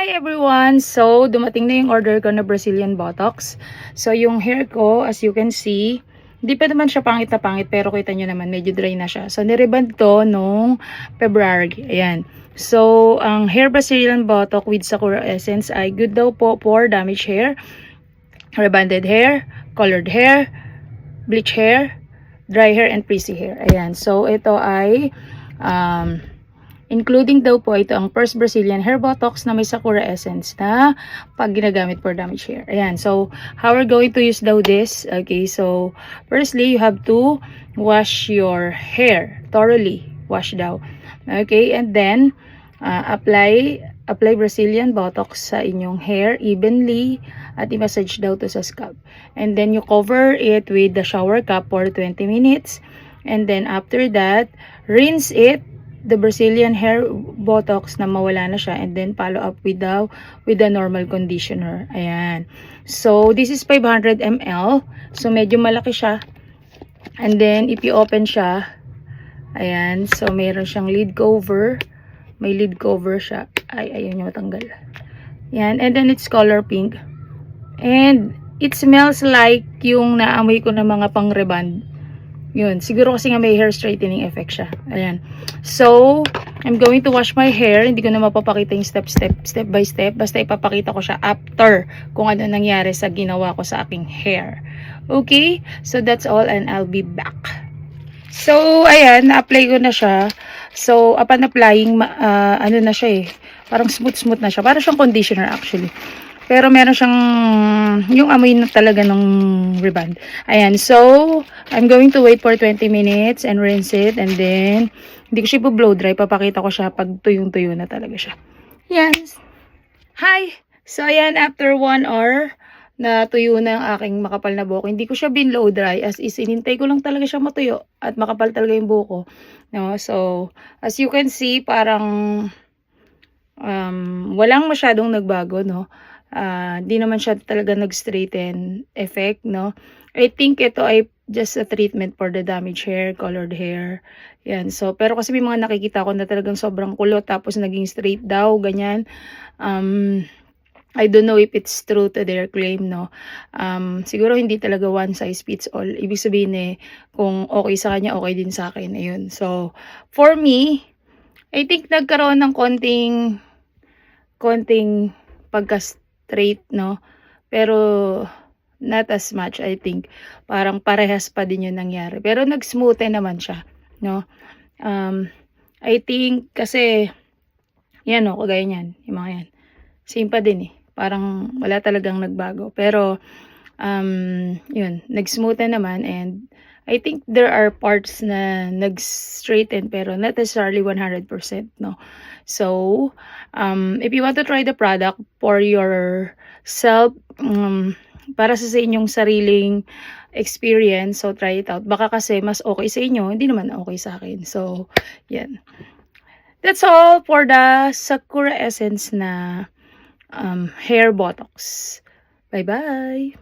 Hi everyone! So, dumating na yung order ko na Brazilian Botox. So, yung hair ko, as you can see, hindi pa naman siya pangit na pangit, pero kita nyo naman, medyo dry na siya. So, nireband to nung February. Ayan. So, ang hair Brazilian Botox with Sakura Essence ay good daw po for damaged hair, rebanded hair, colored hair, bleach hair, dry hair, and frizzy hair. Ayan. So, ito ay including daw po ito ang first Brazilian hair botox na may Sakura essence na pag ginagamit for damaged hair. Ayan. So, how we're going to use daw this. Okay. So, firstly, you have to wash your hair thoroughly. Wash daw. Okay. And then, apply Brazilian botox sa inyong hair evenly at i-massage daw to sa scalp. And then, you cover it with the shower cap for 20 minutes. And then, after that, rinse it the Brazilian hair botox na mawala na siya, and then follow up with the normal conditioner. Ayan. So, this is 500 ml. So, medyo malaki siya. And then, if you open siya, ayan. So, meron siyang lid cover. May lid cover siya. Ay, ayun yung matanggal. Ayan. And then, it's color pink. And, it smells like yung naamoy ko na mga pang-reband. Yun, siguro kasi nga may hair straightening effect siya. Ayan. So, I'm going to wash my hair. Hindi ko na mapapakita yung step by step. Basta ipapakita ko siya after kung ano nangyari sa ginawa ko sa aking hair. Okay? So, that's all and I'll be back. So, ayan, na-apply ko na siya. So, upon applying, ano na siya eh. Parang smooth na siya. Parang siyang conditioner actually. Pero meron siyang yung amoy na talaga ng reband. Ayan. So, I'm going to wait for 20 minutes and rinse it. And then, hindi ko siya blow dry. Papakita ko siya pag tuyong-tuyo na talaga siya. Yan. Hi! So, ayan. After 1 hour, na tuyo na ang aking makapal na buhok. Hindi ko siya binlow dry. As is, inintay ko lang talaga siya matuyo. At makapal talaga yung buhok ko. No? So, as you can see, parang walang masyadong nagbago, no? Di naman siya talaga nag-straighten effect, no? I think ito ay just a treatment for the damaged hair, colored hair. Yan. So, pero kasi may mga nakikita ko na talagang sobrang kulot tapos naging straight daw, ganyan. I don't know if it's true to their claim, no? Siguro hindi talaga one size fits all. Ibig sabihin eh, kung okay sa kanya, okay din sa akin. Ayun. So, for me, I think nagkaroon ng konting pagka-straight, no? Pero, not as much, I think. Parang parehas pa din yung nangyari. Pero, nag-smoothen naman siya, no? I think, kasi, yan, no? Kagaya niyan, yung mga yan. Same pa din, eh. Parang, wala talagang nagbago. Pero, yun, nag-smoothen naman, and, I think there are parts na nag-straighten, pero not necessarily 100%, no? So, if you want to try the product for yourself, para sa inyong sariling experience, so try it out. Baka kasi mas okay sa inyo, hindi naman okay sa akin. So, yan. That's all for the Sakura Essence na hair botox. Bye-bye!